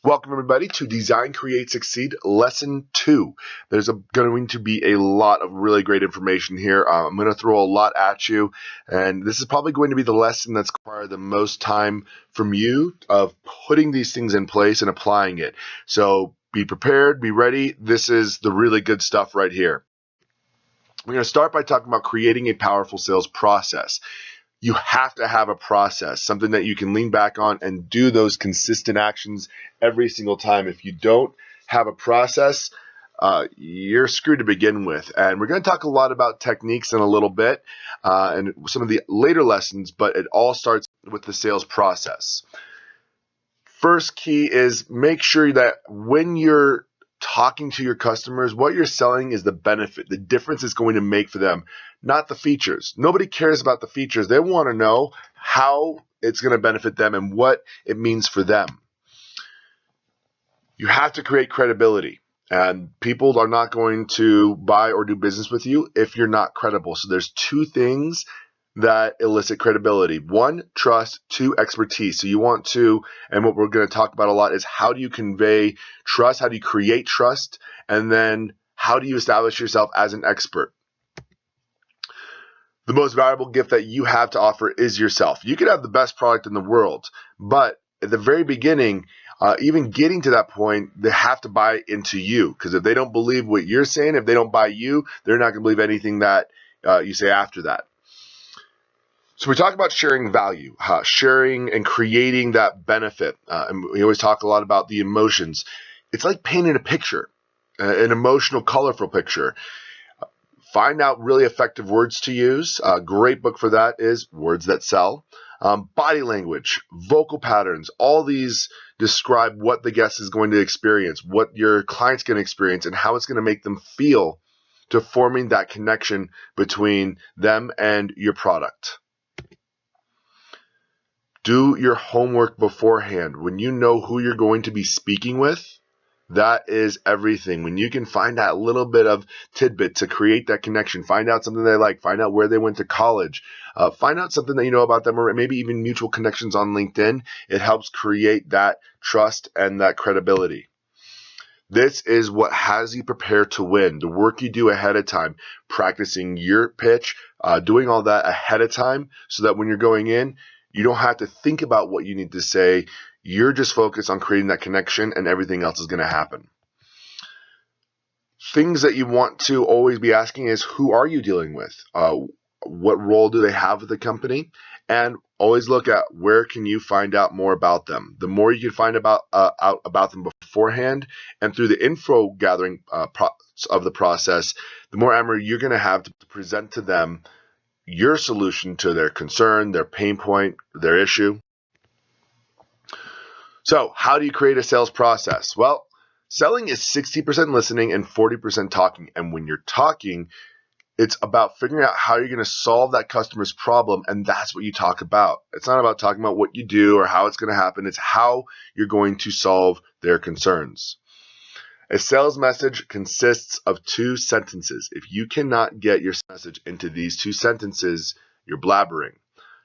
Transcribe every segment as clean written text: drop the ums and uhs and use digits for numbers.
Welcome everybody to Design, Create, Succeed Lesson 2. There's going to be a lot of really great information here. I'm going to throw a lot at you, and this is probably going to be the lesson that's required the most time from you of putting these things in place and applying it. So be prepared, be ready. This is the really good stuff right here. We're going to start by talking about creating a powerful sales process. You have to have a process, something that you can lean back on and do those consistent actions every single time. If you don't have a process, you're screwed to begin with. And we're going to talk a lot about techniques in a little bit and some of the later lessons, but it all starts with the sales process. First key is make sure that when you're talking to your customers, what you're selling is the benefit, the difference it's going to make for them, not the features. Nobody cares about the features. They want to know how it's going to benefit them and what it means for them. You have to create credibility, and people are not going to buy or do business with you if you're not credible. So there's two things that elicit credibility. One, trust. Two, expertise. So you want to, and what we're going to talk about a lot is how do you convey trust? How do you create trust? And then how do you establish yourself as an expert? The most valuable gift that you have to offer is yourself. You could have the best product in the world, but at the very beginning, even getting to that point, they have to buy into you, because if they don't believe what you're saying, if they don't buy you, they're not going to believe anything that you say after that. So we talk about sharing value, sharing and creating that benefit. And we always talk a lot about the emotions. It's like painting a picture, an emotional, colorful picture. Find out really effective words to use. A great book for that is Words That Sell. Body language, vocal patterns, all these describe what the guest is going to experience, what your client's going to experience, and how it's going to make them feel to forming that connection between them and your product. Do your homework beforehand. When you know who you're going to be speaking with, that is everything. When you can find that little bit of tidbit to create that connection, find out something they like, find out where they went to college, find out something that you know about them, or maybe even mutual connections on LinkedIn. It helps create that trust and that credibility. This is what has you prepared to win. The work you do ahead of time, practicing your pitch, doing all that ahead of time so that when you're going in, you don't have to think about what you need to say. You're just focused on creating that connection, and everything else is going to happen. Things that you want to always be asking is, who are you dealing with? What role do they have with the company? And always look at where can you find out more about them. The more you can find out about them beforehand and through the info gathering of the process, the more ammo you're going to have to present to them your solution to their concern, their pain point, their issue. So how do you create a sales process? Well, selling is 60% listening and 40% talking. And when you're talking, it's about figuring out how you're going to solve that customer's problem, and that's what you talk about. It's not about talking about what you do or how it's going to happen. It's how you're going to solve their concerns. A sales message consists of 2 sentences. If you cannot get your message into these 2 sentences, you're blabbering.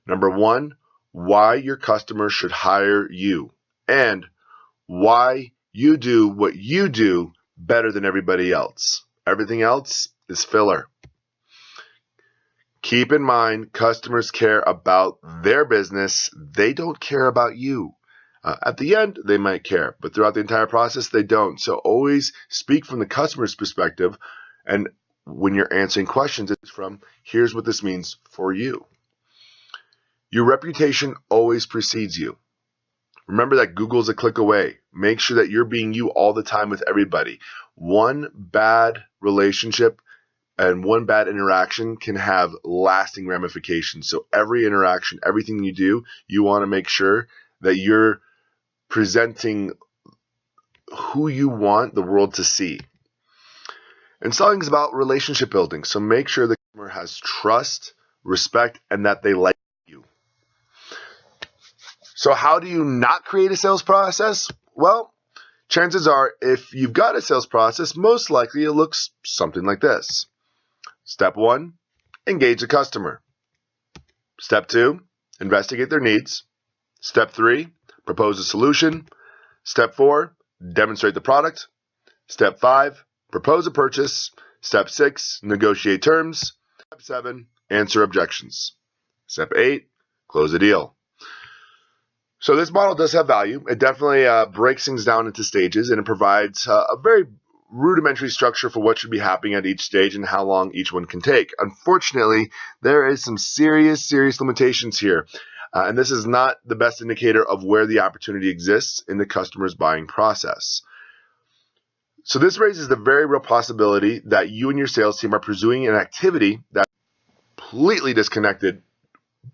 Number 1, why your customer should hire you, and why you do what you do better than everybody else. Everything else is filler. Keep in mind, customers care about their business. They don't care about you. At the end, they might care, but throughout the entire process, they don't. So always speak from the customer's perspective, and when you're answering questions, it's from, here's what this means for you. Your reputation always precedes you. Remember that Google's a click away. Make sure that you're being you all the time with everybody. One bad relationship and one bad interaction can have lasting ramifications. So every interaction, everything you do, you want to make sure that you're presenting who you want the world to see. And selling is about relationship building. So make sure the customer has trust, respect, and that they like you. So how do you not create a sales process? Well, chances are if you've got a sales process, most likely it looks something like this. Step 1, engage the customer. Step 2, investigate their needs. Step 3, propose a solution. Step 4, demonstrate the product. Step 5, propose a purchase. Step 6, negotiate terms. Step 7, answer objections. Step 8, close a deal. So this model does have value. It definitely breaks things down into stages, and it provides a very rudimentary structure for what should be happening at each stage and how long each one can take. Unfortunately, there is some serious limitations here. And this is not the best indicator of where the opportunity exists in the customer's buying process. So this raises the very real possibility that you and your sales team are pursuing an activity that's completely disconnected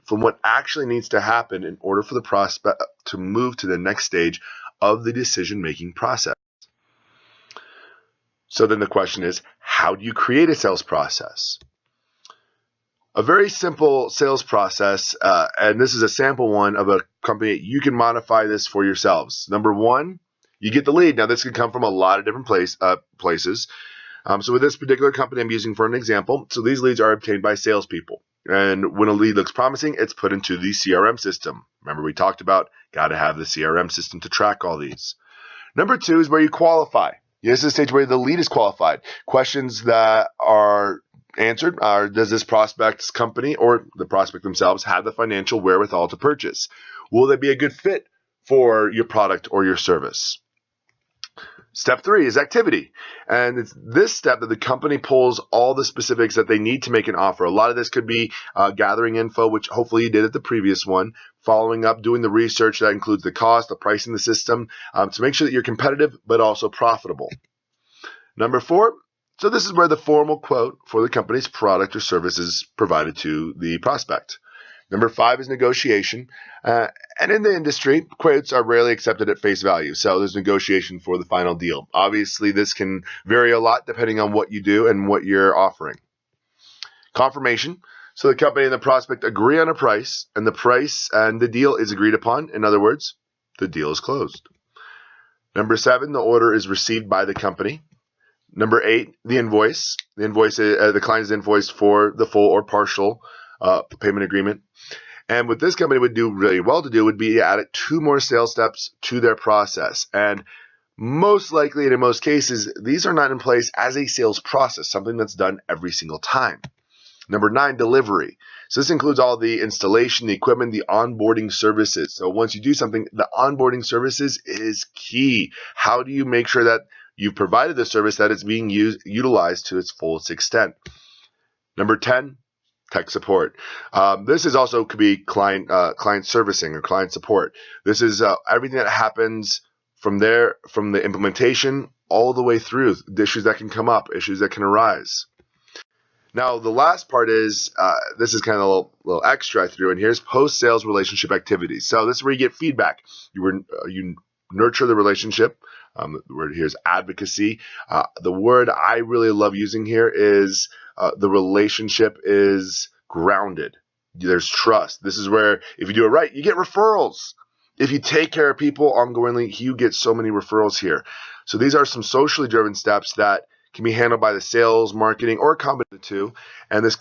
from what actually needs to happen in order for the prospect to move to the next stage of the decision-making process. So then the question is, how do you create a sales process? A very simple sales process, and this is a sample one of a company. You can modify this for yourselves. Number 1, you get the lead. Now, this could come from a lot of different places. So with this particular company I'm using for an example, so these leads are obtained by salespeople. And when a lead looks promising, it's put into the CRM system. Remember, we talked about got to have the CRM system to track all these. Number 2 is where you qualify. This is the stage where the lead is qualified. Questions that are answered are, does this prospect's company or the prospect themselves have the financial wherewithal to purchase? Will they be a good fit for your product or your service? Step 3 is activity. And it's this step that the company pulls all the specifics that they need to make an offer. A lot of this could be gathering info, which hopefully you did at the previous one, following up, doing the research that includes the cost, the price in the system, to make sure that you're competitive but also profitable. Number 4, so this is where the formal quote for the company's product or service is provided to the prospect. Number 5 is negotiation. And in the industry, quotes are rarely accepted at face value. So there's negotiation for the final deal. Obviously, this can vary a lot depending on what you do and what you're offering. Confirmation. So the company and the prospect agree on a price, and the price and the deal is agreed upon. In other words, the deal is closed. Number 7, the order is received by the company. Number 8, the invoice. The client is invoiced for the full or partial payment agreement. And what this company would do really well to do would be add 2 more sales steps to their process. And most likely, and in most cases, these are not in place as a sales process, something that's done every single time. Number 9, delivery. So this includes all the installation, the equipment, the onboarding services. So once you do something, the onboarding services is key. How do you make sure that you've provided the service that it's being utilized to its fullest extent? Number 10, tech support. This is also could be client servicing or client support. This is everything that happens from the implementation all the way through, the issues that can come up, issues that can arise. Now, the last part is, this is kind of a little extra I threw in here, is post-sales relationship activities. So this is where you get feedback. You nurture the relationship. The word here is advocacy. The word I really love using here is the relationship is grounded. There's trust. This is where if you do it right, you get referrals. If you take care of people ongoingly, you get so many referrals here. So these are some socially driven steps that can be handled by the sales, marketing, or a combination of the two. And this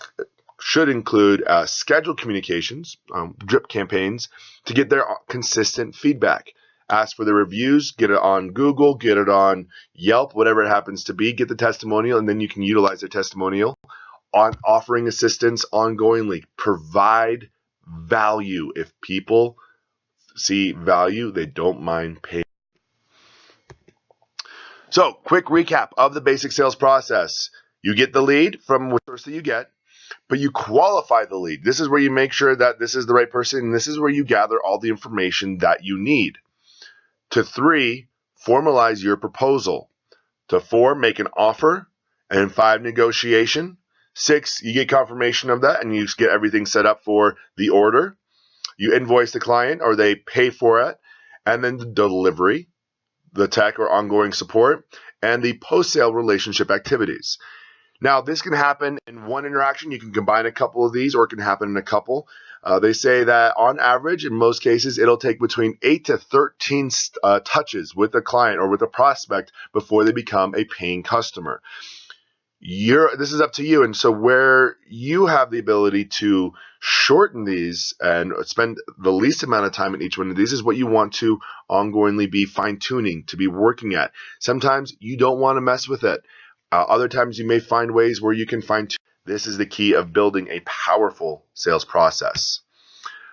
should include scheduled communications, drip campaigns, to get their consistent feedback. Ask for the reviews, get it on Google, get it on Yelp, whatever it happens to be, get the testimonial, and then you can utilize their testimonial on offering assistance ongoingly. Provide value. If people see value, they don't mind paying. So, quick recap of the basic sales process. You get the lead from which source that you get, but you qualify the lead. This is where you make sure that this is the right person, and this is where you gather all the information that you need. To 3, formalize your proposal. To 4, make an offer. And 5, negotiation. 6, you get confirmation of that, and you get everything set up for the order. You invoice the client, or they pay for it. And then the delivery, the tech or ongoing support, and the post-sale relationship activities. Now, this can happen in one interaction. You can combine a couple of these, or it can happen in a couple. They say that on average, in most cases, it'll take between 8 to 13 touches with a client or with a prospect before they become a paying customer. This is up to you. And so where you have the ability to shorten these and spend the least amount of time in each one of these is what you want to ongoingly be fine-tuning, to be working at. Sometimes you don't want to mess with it. Other times you may find ways where you can fine-tune. This is the key of building a powerful sales process.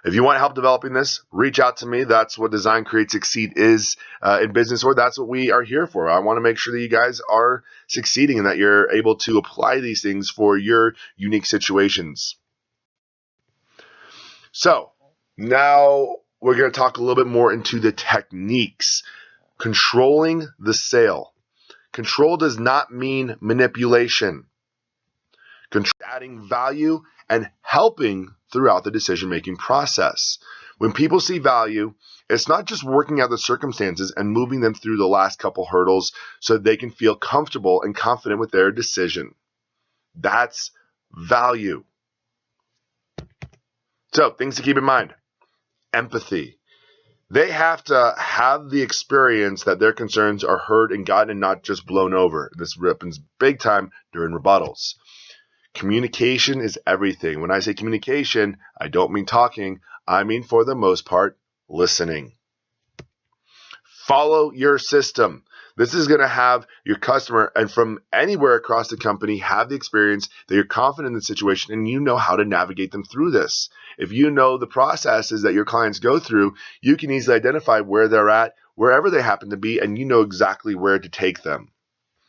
If you want help developing this, reach out to me. That's what Design, Create, Succeed is in business, or that's what we are here for. I want to make sure that you guys are succeeding and that you're able to apply these things for your unique situations. So now we're going to talk a little bit more into the techniques. Controlling the sale. Control does not mean manipulation. Adding value and helping throughout the decision-making process. When people see value, it's not just working out the circumstances and moving them through the last couple hurdles so that they can feel comfortable and confident with their decision. That's value. So, things to keep in mind. Empathy. They have to have the experience that their concerns are heard and gotten and not just blown over. This happens big time during rebuttals. Communication is everything. When I say communication, I don't mean talking. I mean, for the most part, listening. Follow your system. This is going to have your customer, and from anywhere across the company, have the experience that you're confident in the situation and you know how to navigate them through this. If you know the processes that your clients go through, you can easily identify where they're at, wherever they happen to be, and you know exactly where to take them.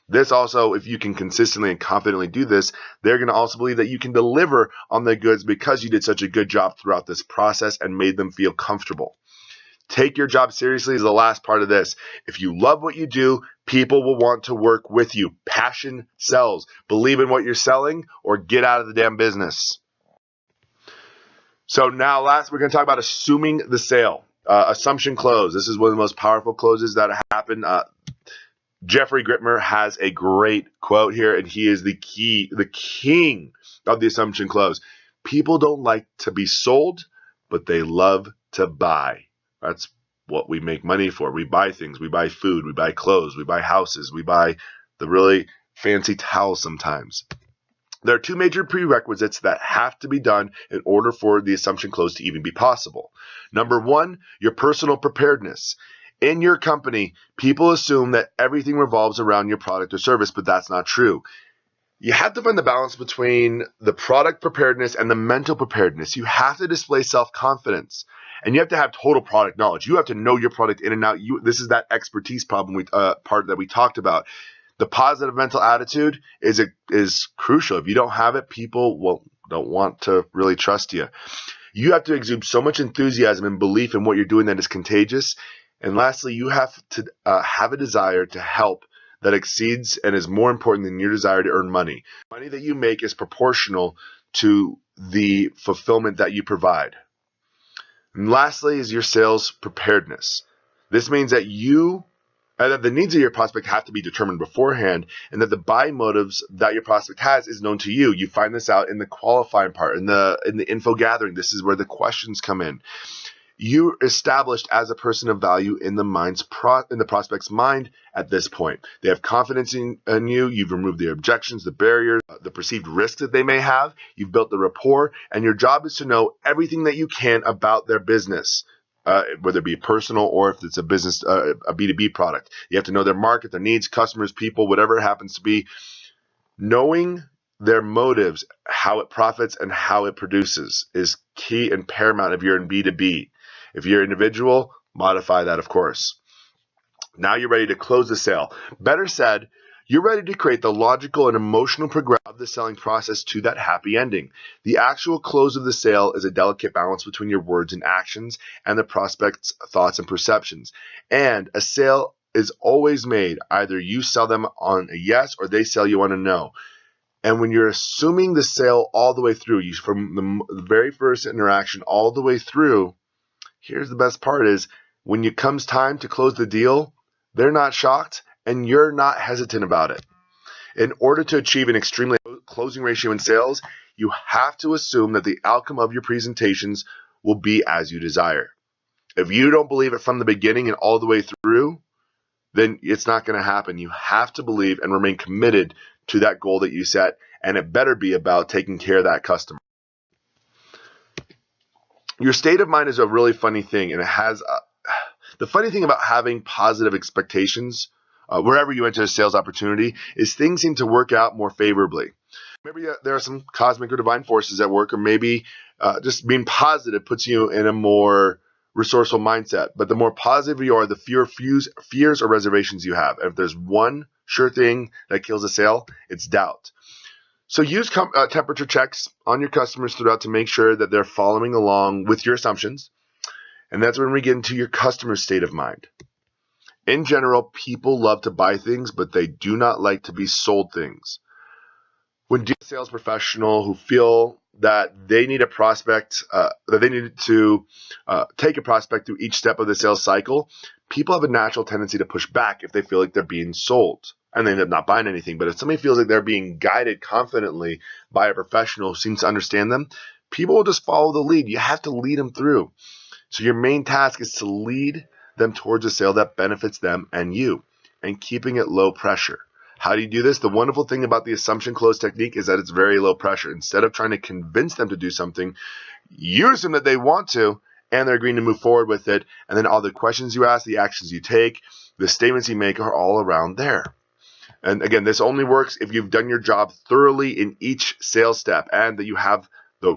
This also, if you can consistently and confidently do this, they're going to also believe that you can deliver on the goods because you did such a good job throughout this process and made them feel comfortable. Take your job seriously is the last part of this. If you love what you do, people will want to work with you. Passion sells. Believe in what you're selling or get out of the damn business. So now last, we're going to talk about assuming the sale. Assumption close. This is one of the most powerful closes that happen. Jeffrey Gritmer has a great quote here, and he is the king of the assumption close. People don't like to be sold, but they love to buy. That's what we make money for. We buy things. We buy food. We buy clothes. We buy houses. We buy the really fancy towels sometimes. There are two major prerequisites that have to be done in order for the assumption close to even be possible. Number one, your personal preparedness. In your company, people assume that everything revolves around your product or service, but that's not true. You have to find the balance between the product preparedness and the mental preparedness. You have to display self-confidence, and you have to have total product knowledge. You have to know your product in and out. This is that expertise problem part that we talked about. The positive mental attitude is crucial. If you don't have it, people don't want to really trust you. You have to exude so much enthusiasm and belief in what you're doing that is contagious. And lastly, you have to have a desire to help that exceeds and is more important than your desire to earn money. Money that you make is proportional to the fulfillment that you provide. And lastly is your sales preparedness. This means that that the needs of your prospect have to be determined beforehand, and that the buy motives that your prospect has is known to you. You find this out in the qualifying part, in the info gathering. This is where the questions come in. You're established as a person of value in the prospect's mind at this point. They have confidence in you. You've removed the objections, the barriers, the perceived risks that they may have. You've built the rapport, and your job is to know everything that you can about their business, whether it be personal or if it's a business, a B2B product. You have to know their market, their needs, customers, people, whatever it happens to be. Knowing their motives, how it profits, and how it produces is key and paramount if you're in B2B. If you're an individual, modify that, of course. Now you're ready to close the sale. Better said, you're ready to create the logical and emotional progression of the selling process to that happy ending. The actual close of the sale is a delicate balance between your words and actions and the prospect's thoughts and perceptions. And a sale is always made. Either you sell them on a yes or they sell you on a no. And when you're assuming the sale all the way through, from the very first interaction all the way through, here's the best part is when it comes time to close the deal, they're not shocked and you're not hesitant about it. In order to achieve an extremely closing ratio in sales, you have to assume that the outcome of your presentations will be as you desire. If you don't believe it from the beginning and all the way through, then it's not going to happen. You have to believe and remain committed to that goal that you set, and it better be about taking care of that customer. Your state of mind is a really funny thing, and it has the funny thing about having positive expectations wherever you enter a sales opportunity is things seem to work out more favorably. Maybe there are some cosmic or divine forces at work, or maybe just being positive puts you in a more resourceful mindset. But the more positive you are, the fewer fears or reservations you have. And if there's one sure thing that kills a sale, it's doubt. So use temperature checks on your customers throughout to make sure that they're following along with your assumptions. And that's when we get into your customer state of mind. In general, people love to buy things, but they do not like to be sold things. When dealing with a sales professional who feel that they need a prospect, that they need to take a prospect through each step of the sales cycle, people have a natural tendency to push back if they feel like they're being sold and they end up not buying anything. But if somebody feels like they're being guided confidently by a professional who seems to understand them, people will just follow the lead. You have to lead them through. So your main task is to lead them towards a sale that benefits them and you, and keeping it low pressure. How do you do this? The wonderful thing about the assumption close technique is that it's very low pressure. Instead of trying to convince them to do something, you assume that they want to, and they're agreeing to move forward with it. And then all the questions you ask, the actions you take, the statements you make are all around there. And again, this only works if you've done your job thoroughly in each sales step, and that you have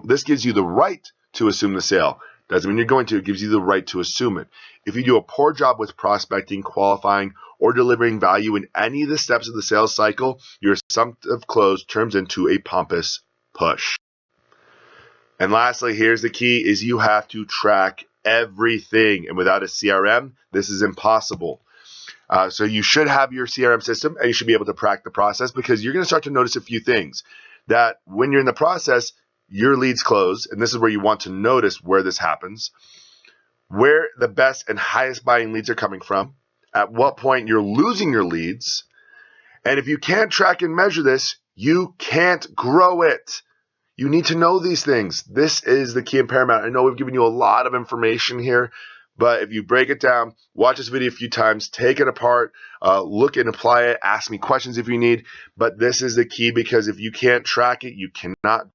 this gives you the right to assume the sale. Doesn't mean you're going to. It gives you the right to assume it. If you do a poor job with prospecting, qualifying, or delivering value in any of the steps of the sales cycle, your assumptive close turns into a pompous push. And lastly, here's the key, is you have to track everything. And without a CRM, this is impossible. So you should have your CRM system, and you should be able to track the process, because you're going to start to notice a few things. That when you're in the process, your leads close, and this is where you want to notice where this happens, where the best and highest buying leads are coming from, at what point you're losing your leads, and if you can't track and measure this, you can't grow it. You need to know these things. This is the key and paramount. I know we've given you a lot of information here, but if you break it down, watch this video a few times, take it apart, look and apply it, ask me questions if you need, but this is the key, because if you can't track it, you cannot